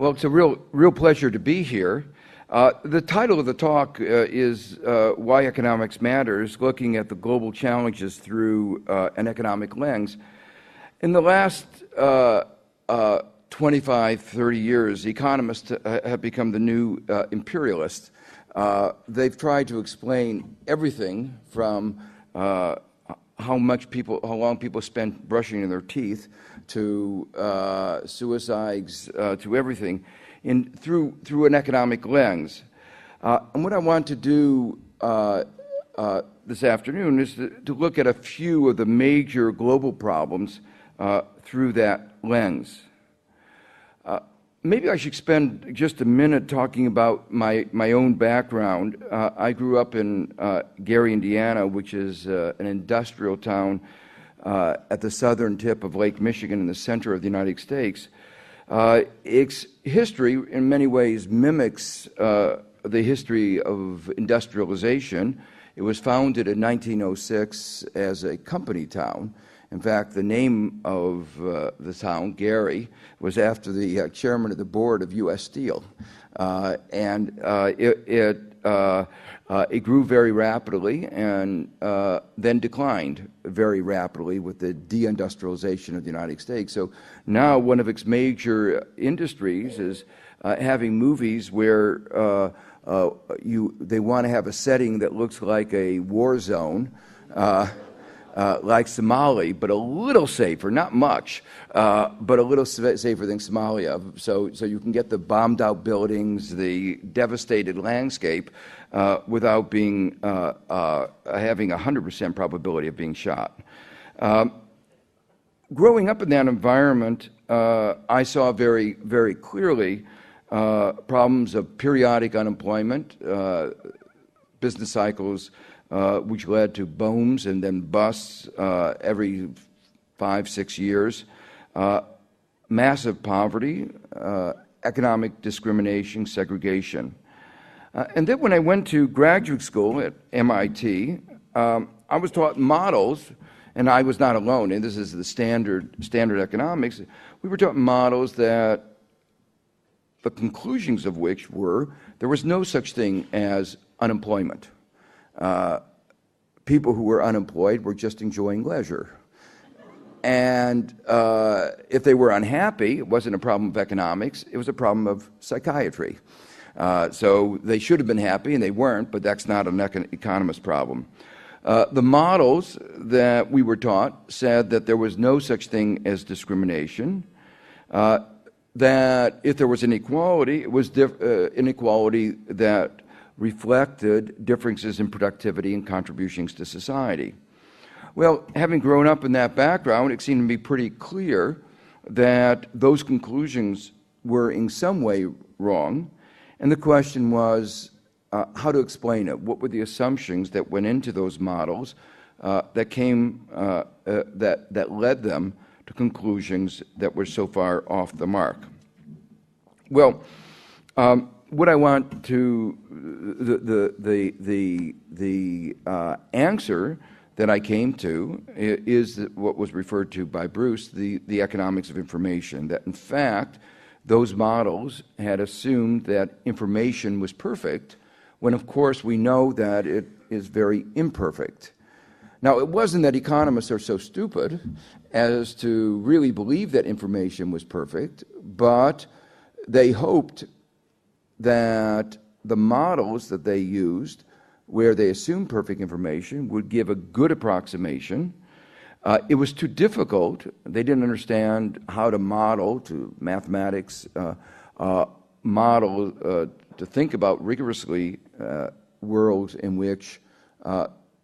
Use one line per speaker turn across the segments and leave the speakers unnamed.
Well, it's a real pleasure to be here. The title of the talk is Why Economics Matters, looking at the global challenges through an economic lens. In the last 25, 30 years, economists have become the new imperialists. They've tried to explain everything from how long people spend brushing their teeth, to suicides, to everything, through an economic lens. And what I want to do this afternoon is to look at a few of the major global problems through that lens. Maybe I should spend just a minute talking about my own background. I grew up in Gary, Indiana, which is an industrial town at the southern tip of Lake Michigan in the center of the United States. Its history, in many ways, mimics the history of industrialization. It was founded in 1906 as a company town. In fact, the name of the town, Gary, was after the chairman of the board of U.S. Steel. It grew very rapidly and then declined very rapidly with the deindustrialization of the United States. So now one of its major industries is having movies where they want to have a setting that looks like a war zone, like Somalia, but a little safer, not much, but a little safer than Somalia. So you can get the bombed out buildings, the devastated landscape, without having 100% probability of being shot. Growing up in that environment, I saw very, very clearly problems of periodic unemployment, business cycles, which led to booms and then busts every 5-6 years, massive poverty, economic discrimination, segregation. And then when I went to graduate school at MIT, I was taught models, and I was not alone, and this is the standard economics. We were taught models that the conclusions of which were there was no such thing as unemployment. People who were unemployed were just enjoying leisure. And if they were unhappy, it wasn't a problem of economics, it was a problem of psychiatry. So they should have been happy, and they weren't, but that's not an economist problem. The models that we were taught said that there was no such thing as discrimination, that if there was inequality, it was inequality that reflected differences in productivity and contributions to society. Well, having grown up in that background, it seemed to be pretty clear that those conclusions were in some way wrong, and the question was how to explain it. What were the assumptions that went into those models that led them to conclusions that were so far off the mark? Well, what I want to, the answer that I came to is what was referred to by Bruce, the economics of information, that in fact those models had assumed that information was perfect, when of course we know that it is very imperfect. Now, it wasn't that economists are so stupid as to really believe that information was perfect, but they hoped that the models that they used, where they assumed perfect information, would give a good approximation. It was too difficult. They didn't understand how to model, to mathematics, model, to think about rigorously worlds in which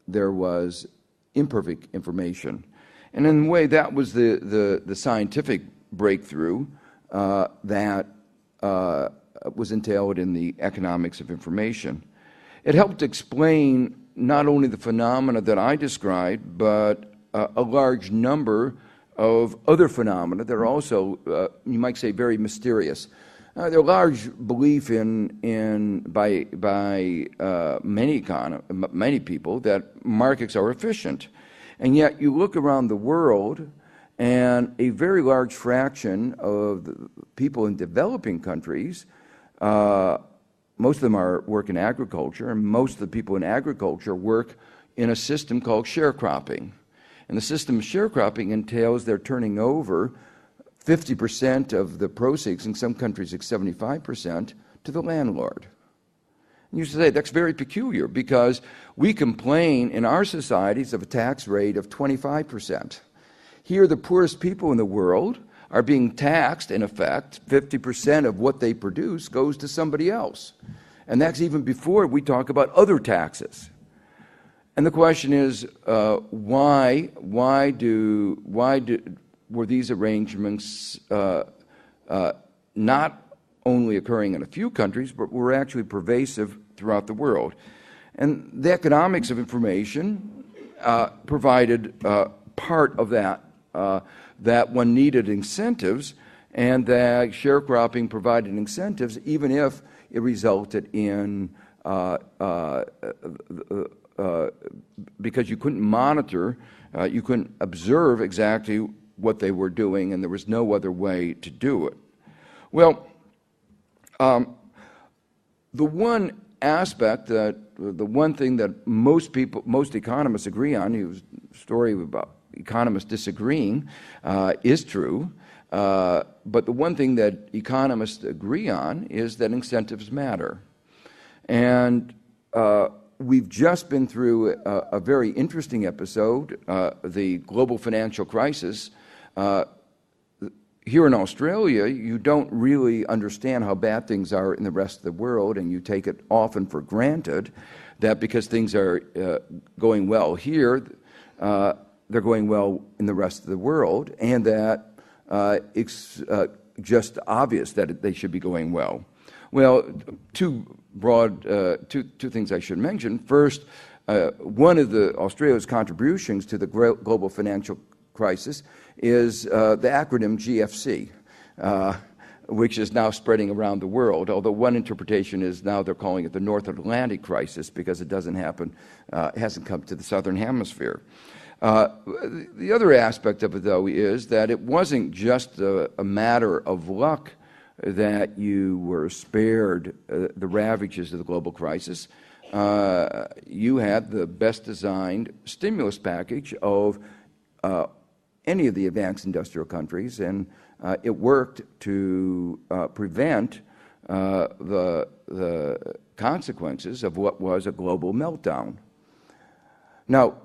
there was imperfect information. And in a way, that was the scientific breakthrough that was entailed in the economics of information. It helped explain not only the phenomena that I described, but a large number of other phenomena that are also, you might say, very mysterious. There's a large belief by many people that markets are efficient. And yet you look around the world And a very large fraction of the people in developing countries, most of them work in agriculture, and most of the people in agriculture work in a system called sharecropping. And the system of sharecropping entails they're turning over 50% of the proceeds, in some countries it's 75%, to the landlord. And you say that's very peculiar because we complain in our societies of a tax rate of 25%. Here, the poorest people in the world are being taxed, in effect, 50% of what they produce goes to somebody else. And that's even before we talk about other taxes. And the question is, why were these arrangements not only occurring in a few countries, but were actually pervasive throughout the world? And the economics of information provided part of that, that one needed incentives, and that sharecropping provided incentives, even if it resulted in because you couldn't monitor, you couldn't observe exactly what they were doing, and there was no other way to do it. Well, the one thing that most economists agree on, the story about economists disagreeing is true, but the one thing that economists agree on is that incentives matter. And we've just been through a very interesting episode, the global financial crisis. Here in Australia, you don't really understand how bad things are in the rest of the world, and you take it often for granted that because things are going well here, they're going well in the rest of the world, and that it's just obvious that they should be going well. Well, two things I should mention. First, one of Australia's contributions to the global financial crisis is the acronym GFC, which is now spreading around the world, although one interpretation is now they're calling it the North Atlantic crisis because it hasn't come to the Southern Hemisphere. The other aspect of it, though, is that it wasn't just a matter of luck that you were spared the ravages of the global crisis. You had the best designed stimulus package of any of the advanced industrial countries, and it worked to prevent the consequences of what was a global meltdown. Now,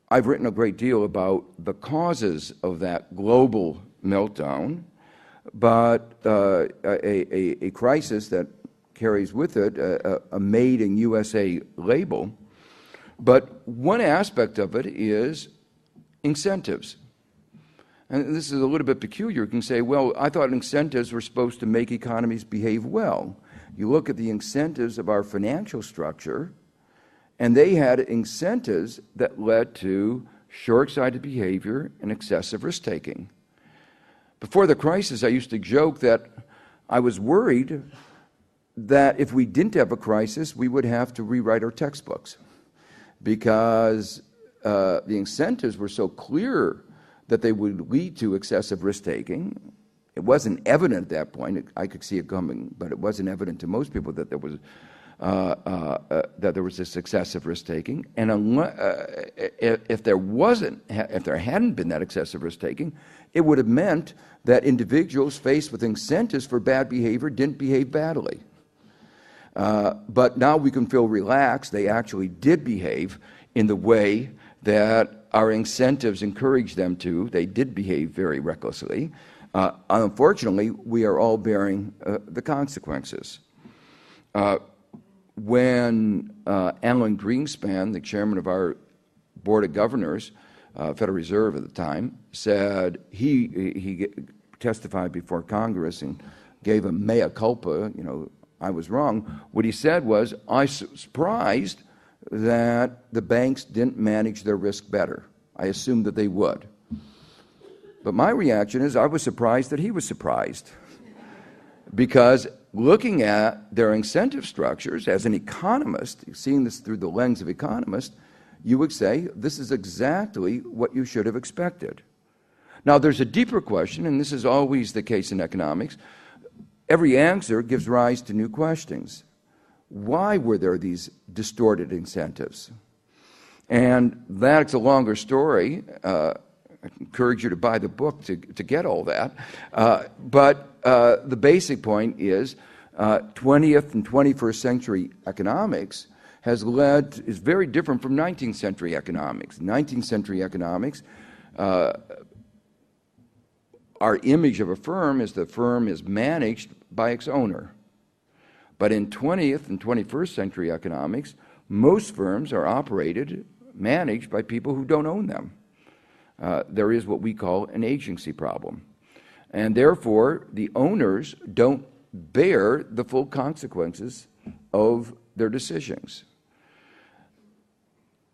I've written a great deal about the causes of that global meltdown, but a crisis that carries with it a made in USA label. But one aspect of it is incentives. And this is a little bit peculiar. You can say, well, I thought incentives were supposed to make economies behave well. You look at the incentives of our financial structure, and they had incentives that led to short-sighted behavior and excessive risk-taking. Before the crisis, I used to joke that I was worried that if we didn't have a crisis, we would have to rewrite our textbooks because the incentives were so clear that they would lead to excessive risk-taking. It wasn't evident at that point. I could see it coming, but it wasn't evident to most people that there was this excessive risk-taking. And if there hadn't been that excessive risk-taking, it would have meant that individuals faced with incentives for bad behavior didn't behave badly. But now we can feel relaxed. They actually did behave in the way that our incentives encouraged them to. They did behave very recklessly. Unfortunately, we are all bearing the consequences. When Alan Greenspan, the chairman of our Board of Governors, Federal Reserve at the time, said he testified before Congress and gave a mea culpa, I was wrong. What he said was, I was surprised that the banks didn't manage their risk better. I assumed that they would. But my reaction is I was surprised that he was surprised. Because looking at their incentive structures, as an economist, seeing this through the lens of economist, you would say this is exactly what you should have expected. Now, there's a deeper question, and this is always the case in economics. Every answer gives rise to new questions. Why were there these distorted incentives? And that's a longer story. I encourage you to buy the book to get all that. But the basic point is 20th and 21st century economics is very different from 19th century economics. 19th century economics, our image of a firm is the firm is managed by its owner. But in 20th and 21st century economics, most firms are managed by people who don't own them. There is what we call an agency problem. And therefore, the owners don't bear the full consequences of their decisions.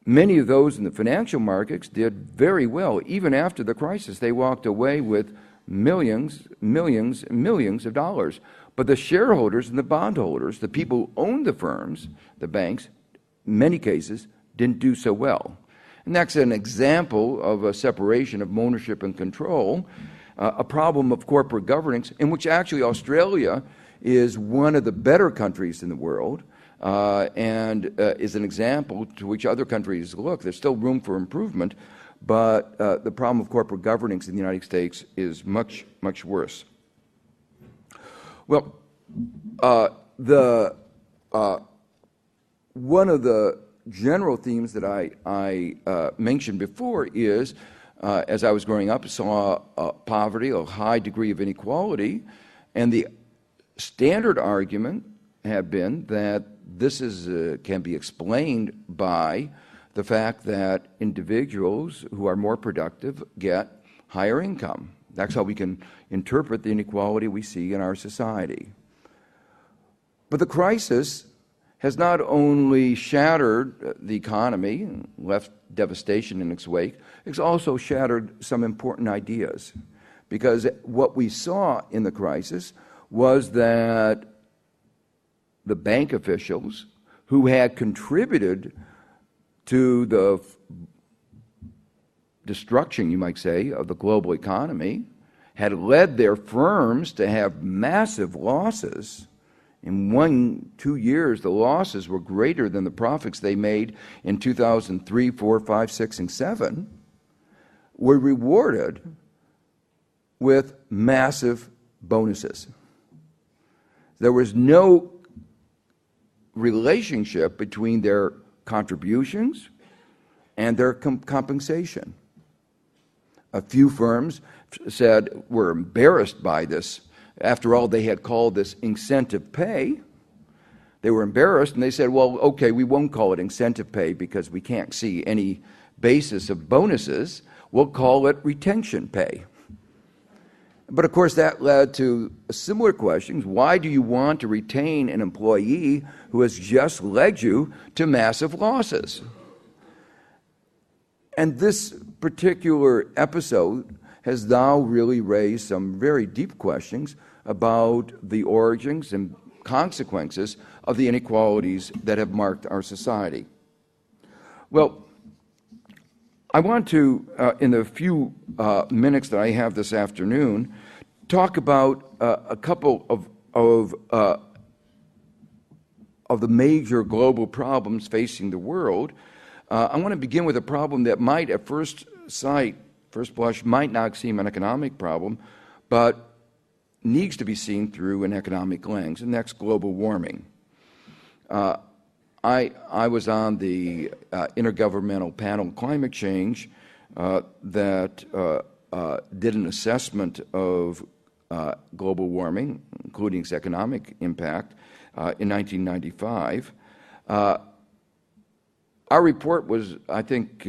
Many of those in the financial markets did very well. Even after the crisis, they walked away with millions, millions, and millions of dollars. But the shareholders and the bondholders, the people who owned the firms, the banks, in many cases, didn't do so well. And that's an example of a separation of ownership and control, a problem of corporate governance, in which actually Australia is one of the better countries in the world, and is an example to which other countries look. There's still room for improvement, but the problem of corporate governance in the United States is much, much worse. Well, one of the general themes that I mentioned before is, as I was growing up, saw poverty, a high degree of inequality, and the standard argument had been that this can be explained by the fact that individuals who are more productive get higher income. That's how we can interpret the inequality we see in our society. But the crisis has not only shattered the economy and left devastation in its wake, it's also shattered some important ideas. Because what we saw in the crisis was that the bank officials who had contributed to the destruction, you might say, of the global economy, had led their firms to have massive losses. In 2 years, the losses were greater than the profits they made in 2003, 4, 5, 6, and 7, were rewarded with massive bonuses. There was no relationship between their contributions and their compensation. A few firms said were embarrassed by this. After all, they had called this incentive pay. They were embarrassed, and they said, well, okay, we won't call it incentive pay because we can't see any basis of bonuses. We'll call it retention pay. But of course, that led to similar questions. Why do you want to retain an employee who has just led you to massive losses? And this particular episode has now really raised some very deep questions about the origins and consequences of the inequalities that have marked our society. Well, I want to, in the few minutes that I have this afternoon, talk about a couple of the major global problems facing the world. I want to begin with a problem that might, at first blush, might not seem an economic problem, but needs to be seen through an economic lens, and that's global warming. I was on the Intergovernmental Panel on Climate Change that did an assessment of global warming, including its economic impact, in 1995. Our report was, I think,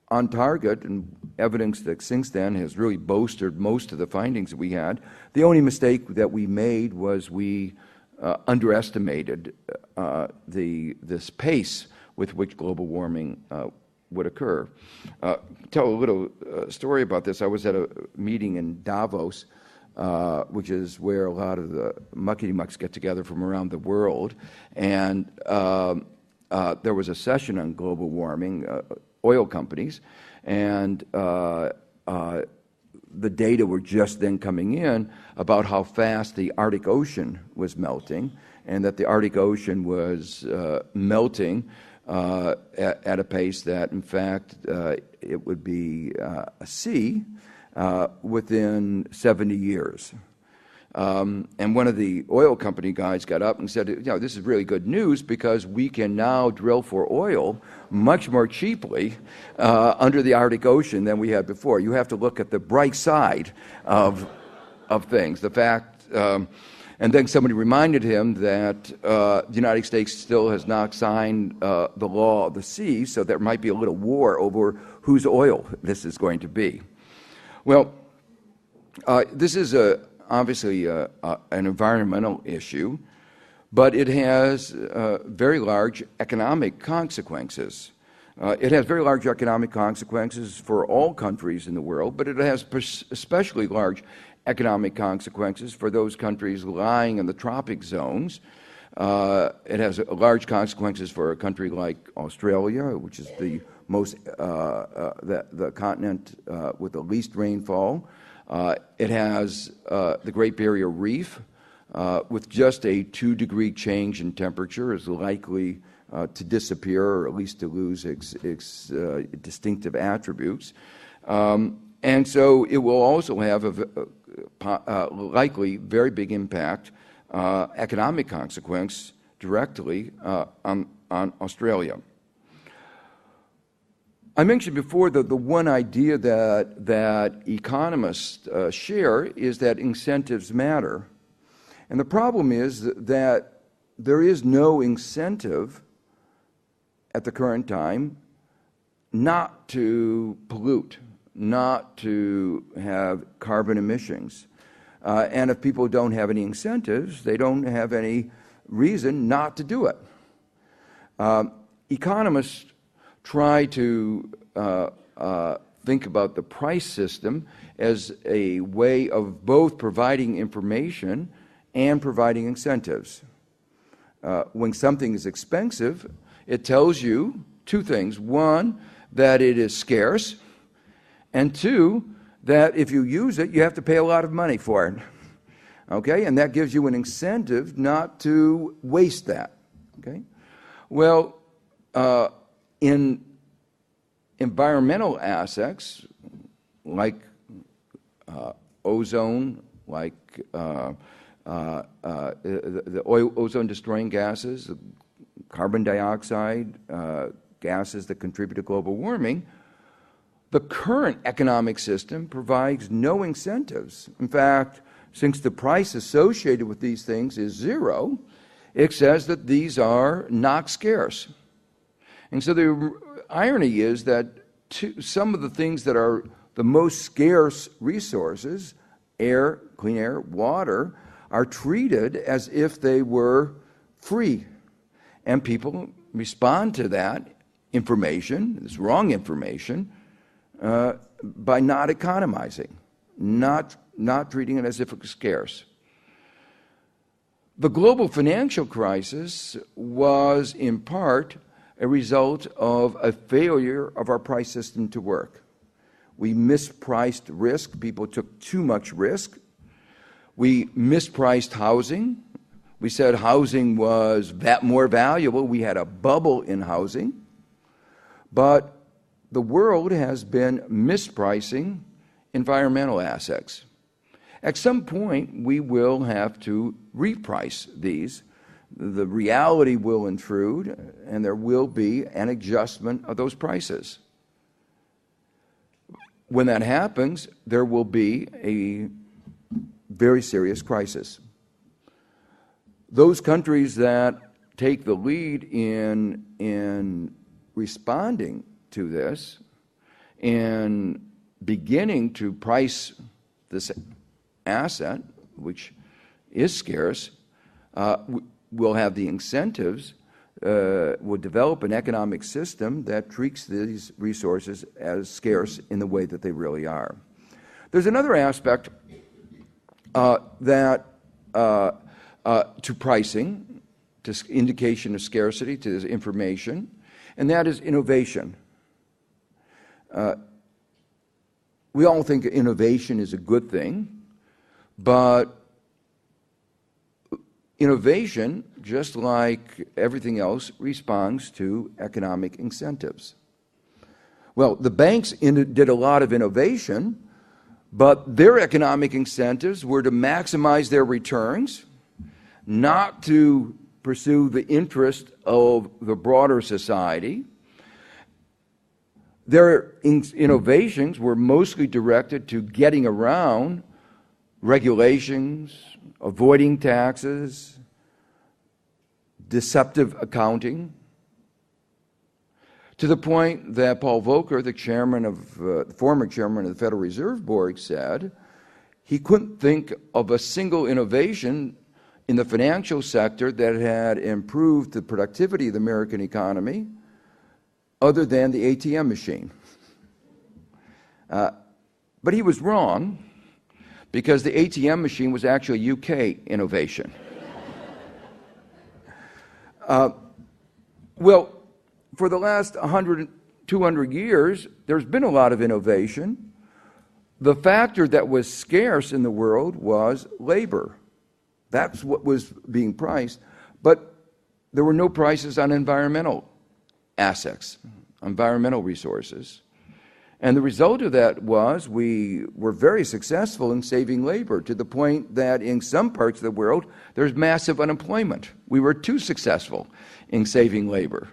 on target, and evidence that since then has really bolstered most of the findings that we had. The only mistake that we made was we underestimated this pace with which global warming would occur. Tell a little story about this. I was at a meeting in Davos, which is where a lot of the muckety-mucks get together from around the world, and there was a session on global warming, oil companies, and the data were just then coming in about how fast the Arctic Ocean was melting, and that the Arctic Ocean was melting at a pace that, in fact, it would be a sea within 70 years. And one of the oil company guys got up and said, this is really good news because we can now drill for oil much more cheaply under the Arctic Ocean than we had before. You have to look at the bright side of things. The fact, and then somebody reminded him that the United States still has not signed the law of the sea, so there might be a little war over whose oil this is going to be. Well, this is obviously an environmental issue, but it has very large economic consequences. It has very large economic consequences for all countries in the world, but it has especially large economic consequences for those countries lying in the tropic zones. It has large consequences for a country like Australia, which is the continent with the least rainfall. It has the Great Barrier Reef, with just a 2-degree change in temperature, is likely to disappear, or at least to lose its distinctive attributes. And so it will also have a likely very big impact, economic consequence directly on Australia. I mentioned before that the one idea that economists share is that incentives matter. And the problem is that there is no incentive at the current time not to pollute, not to have carbon emissions. And if people don't have any incentives, they don't have any reason not to do it. Economists try to think about the price system as a way of both providing information and providing incentives. When something is expensive, it tells you two things. One, that it is scarce, and two, that if you use it, you have to pay a lot of money for it. Okay? And that gives you an incentive not to waste that. Okay? Well, in environmental assets, like ozone, like the ozone-destroying gases, carbon dioxide, gases that contribute to global warming, the current economic system provides no incentives. In fact, since the price associated with these things is zero, it says that these are not scarce. And so the irony is that some of the things that are the most scarce resources, air, clean air, water, are treated as if they were free. And people respond to that information, this wrong information, by not economizing, not treating it as if it was scarce. The global financial crisis was in part a result of a failure of our price system to work. We mispriced risk. People took too much risk. We mispriced housing. We said housing was more valuable. We had a bubble in housing. But the world has been mispricing environmental assets. At some point, we will have to reprice these. The reality will intrude, and there will be an adjustment of those prices. When that happens, there will be a very serious crisis. Those countries that take the lead in responding to this and beginning to price this asset, which is scarce, will have the incentives, will develop an economic system that treats these resources as scarce in the way that they really are. There's another aspect to pricing, to indication of scarcity, to this information, and that is innovation. we all think innovation is a good thing, but innovation, just like everything else, responds to economic incentives. Well, the banks did a lot of innovation, but their economic incentives were to maximize their returns, not to pursue the interest of the broader society. Their innovations were mostly directed to getting around regulations, avoiding taxes, deceptive accounting, to the point that Paul Volcker, the former chairman of the Federal Reserve Board, said he couldn't think of a single innovation in the financial sector that had improved the productivity of the American economy other than the ATM machine. But he was wrong, because the ATM machine was actually a UK innovation. Well, for the last 100, 200 years, there's been a lot of innovation. The factor that was scarce in the world was labor. That's what was being priced. But there were no prices on environmental assets, environmental resources. And the result of that was we were very successful in saving labor, to the point that in some parts of the world, there's massive unemployment. We were too successful in saving labor.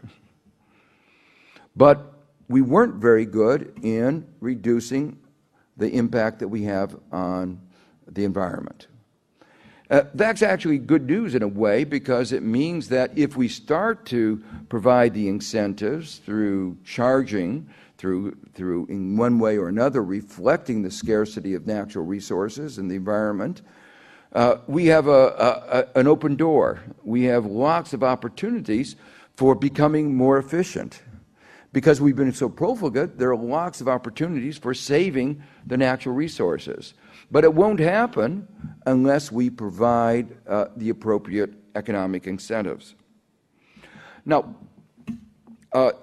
But we weren't very good in reducing the impact that we have on the environment. That's actually good news in a way, because it means that if we start to provide the incentives through charging, through in one way or another reflecting the scarcity of natural resources and the environment, we have an open door. We have lots of opportunities for becoming more efficient. Because we've been so profligate, there are lots of opportunities for saving the natural resources. But it won't happen unless we provide the appropriate economic incentives. Now,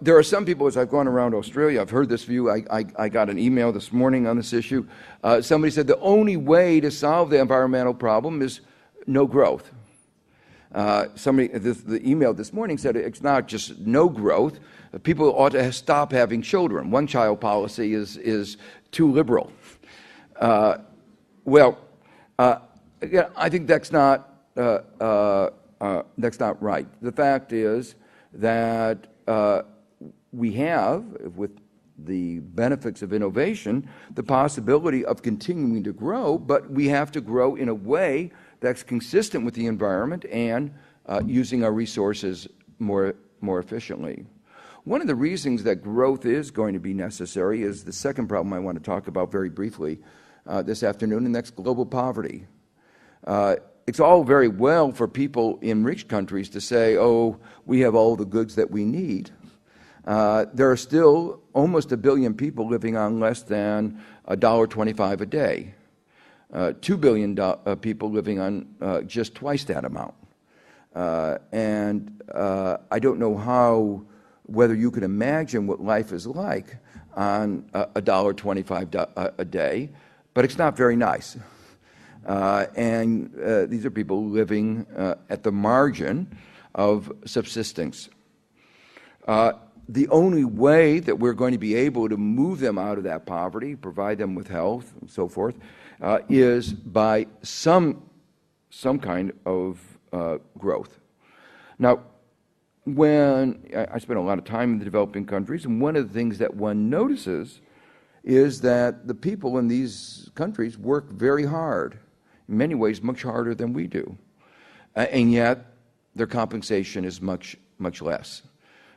there are some people, as I've gone around Australia, I've heard this view. I got an email this morning on this issue. Somebody said the only way to solve the environmental problem is no growth. The email this morning said it's not just no growth. People ought to stop having children. One-child policy is too liberal. Well, I think that's not right. The fact is that we have, with the benefits of innovation, the possibility of continuing to grow, but we have to grow in a way that's consistent with the environment and using our resources more efficiently. One of the reasons that growth is going to be necessary is the second problem I want to talk about very briefly this afternoon, and that's global poverty. It's all very well for people in rich countries to say, oh, we have all the goods that we need. There are still almost 1 billion people living on less than $1.25 a day. 2 billion people living on just twice that amount. And I don't know whether you can imagine what life is like on $1.25 a day, but it's not very nice. And these are people living at the margin of subsistence. The only way that we're going to be able to move them out of that poverty, provide them with health and so forth, is by some kind of growth. Now, when I spent a lot of time in the developing countries, and one of the things that one notices is that the people in these countries work very hard, in many ways much harder than we do, and yet their compensation is much less.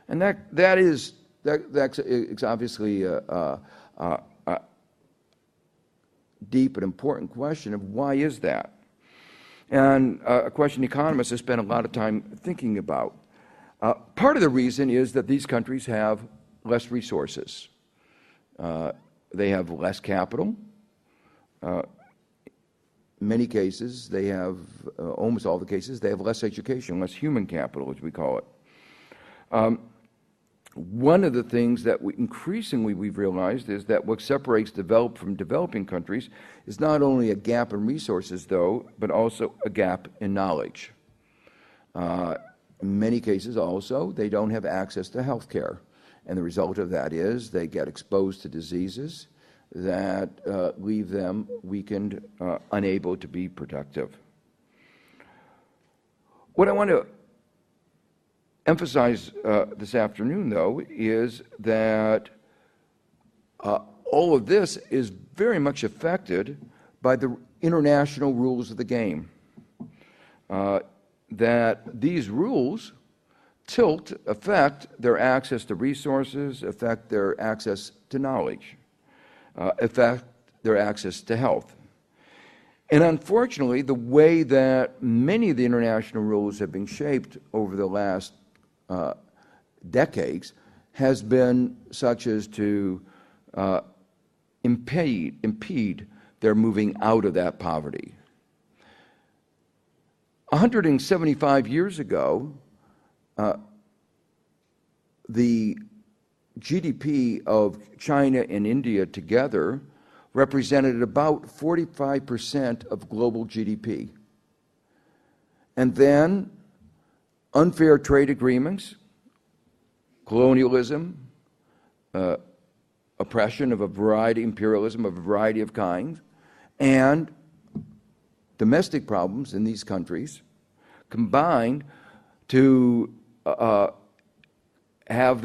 And that's obviously a deep and important question of why is that? And a question economists have spent a lot of time thinking about. Part of the reason is that these countries have less resources. They have less capital. In many cases, they have, almost all the cases, they have less education, less human capital, as we call it. one of the things that increasingly we've realized is that what separates developed from developing countries is not only a gap in resources, though, but also a gap in knowledge. In many cases also, they don't have access to health care. And the result of that is they get exposed to diseases that leave them weakened, unable to be productive. What I want to emphasize this afternoon, though, is that all of this is very much affected by the international rules of the game. That these rules affect their access to resources, affect their access to knowledge, affect their access to health. And unfortunately, the way that many of the international rules have been shaped over the last decades has been such as to impede their moving out of that poverty. 175 years ago, the GDP of China and India together represented about 45% of global GDP. And then unfair trade agreements, colonialism, oppression of a variety, imperialism of a variety of kinds, and domestic problems in these countries combined to have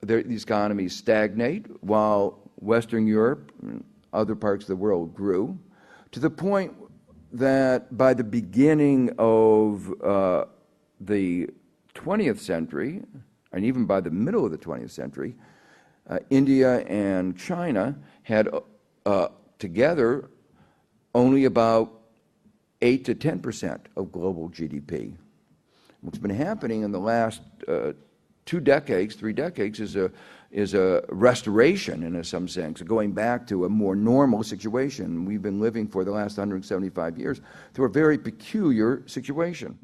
these economies stagnate while Western Europe and other parts of the world grew, to the point that by the beginning of the 20th century, and even by the middle of the 20th century, India and China had together only about 8 to 10% of global GDP. What's been happening in the last 2 decades, 3 decades, is a restoration, in some sense, going back to a more normal situation. We've been living for the last 175 years through a very peculiar situation.